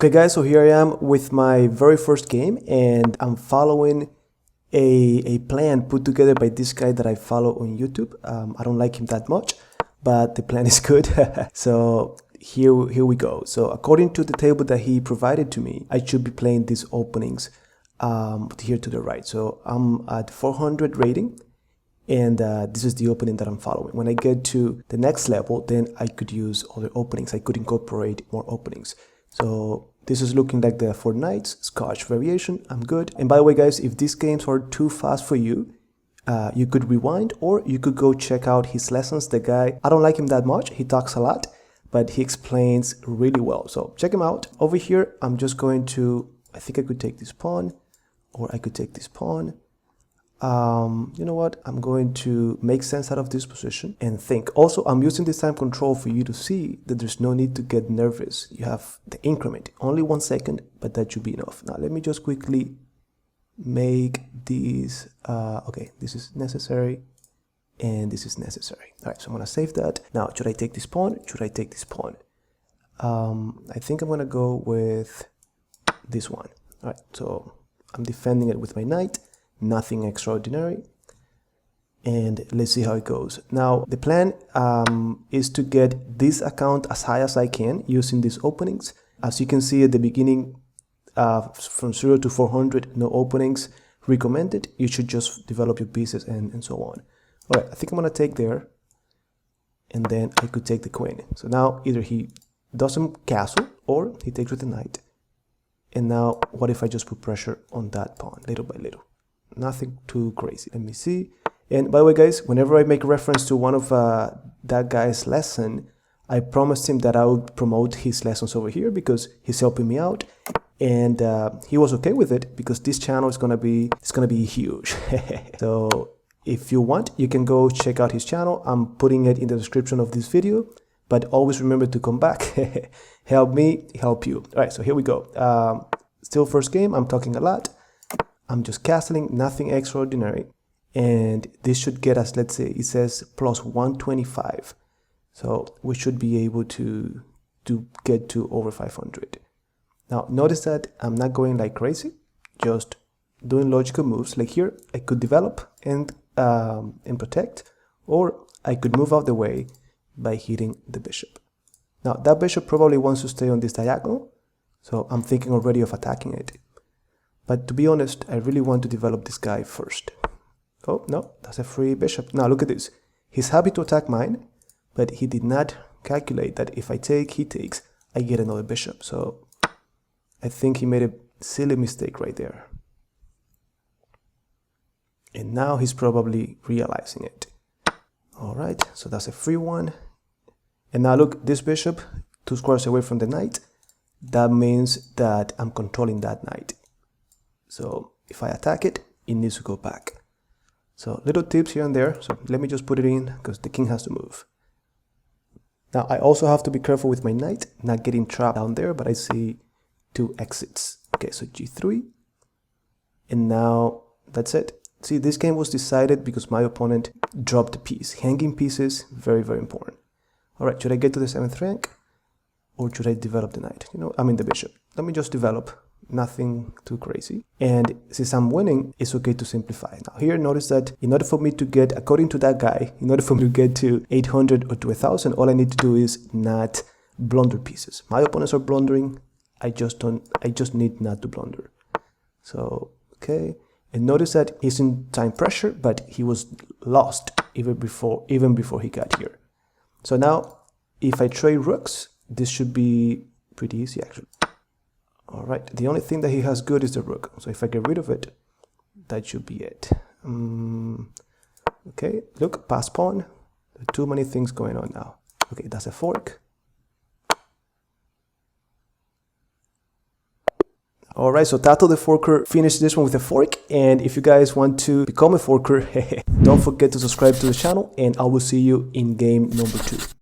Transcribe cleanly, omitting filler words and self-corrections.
Okay guys, so here I am with my very first game and I'm following a plan put together by this guy that I follow on YouTube. I don't like him that much, but the plan is good. So here we go. So according to the table that he provided to me, I should be playing these openings here to the right. So I'm at 400 rating and this is the opening that I'm following. When I get to the next level, then I could use other openings. I could incorporate more openings. So this is looking like the 4 Knights Scotch variation. I'm good. And by the way guys, if these games are too fast for you, you could rewind or you could go check out his lessons. The guy, I don't like him that much. He talks a lot, but he explains really well. So check him out. Over here, I'm just going to, I think I could take this pawn or I could take this pawn. You know what? I'm going to make sense out of this position and think. Also, I'm using this time control for you to see that there's no need to get nervous. You have the increment, only 1 second, but that should be enough. Now, let me just quickly make these, okay, this is necessary and this is necessary. All right, so I'm gonna save that. Now, should I take this pawn? Should I take this pawn? I think I'm gonna go with this one. All right, so I'm defending it with my knight. Nothing extraordinary, and let's see how it goes. Now the plan is to get this account as high as I can using these openings. As you can see at the beginning, from 0 to 400, no openings recommended. You should just develop your pieces and so on. All right, I think I'm gonna take there, and then I could take the queen. So now either he doesn't castle or he takes with the knight. And now what if I just put pressure on that pawn little by little? Nothing too crazy. Let me see. And by the way guys, whenever I make reference to one of that guy's lesson, I promised him that I would promote his lessons over here because he's helping me out, and he was okay with it because this channel is gonna be huge. So if you want, you can go check out his channel. I'm putting it in the description of this video, but always remember to come back. Help me help you. All right, so here we go. Still first game. I'm talking a lot. I'm just castling, nothing extraordinary, and this should get us, let's say it says plus 125, so we should be able to get to over 500. Now notice that I'm not going like crazy, just doing logical moves. Like here I could develop and protect, or I could move out the way by hitting the bishop. Now that bishop probably wants to stay on this diagonal, so I'm thinking already of attacking it. But to be honest, I really want to develop this guy first. Oh, no, that's a free bishop. Now look at this. He's happy to attack mine, but he did not calculate that if I take, he takes, I get another bishop. So I think he made a silly mistake right there. And now he's probably realizing it. All right, so that's a free one. And now look, this bishop, 2 squares away from the knight. That means that I'm controlling that knight. So if I attack it, it needs to go back. So little tips here and there. So let me just put it in because the king has to move. Now I also have to be careful with my knight, not getting trapped down there, but I see 2 exits. Okay, so g3. And now that's it. See, this game was decided because my opponent dropped a piece. Hanging pieces, very, very important. All right, should I get to the 7th rank? Or should I develop the knight? You know, I mean the bishop. Let me just develop. Nothing too crazy, and since I'm winning, it's okay to simplify. Now here, notice that in order for me to get, according to that guy, in order for me to get to 800 or to 1000, all I need to do is not blunder pieces. My opponents are blundering. I just need not to blunder. So okay, and notice that he's in time pressure, but he was lost even before he got here. So now if I trade rooks, this should be pretty easy actually. All right, the only thing that he has good is the rook. So if I get rid of it, that should be it. Okay, look, pass pawn. There are too many things going on now. Okay, that's a fork. All right, so Tato the forker finished this one with a fork. And if you guys want to become a forker, don't forget to subscribe to the channel, and I will see you in game number 2.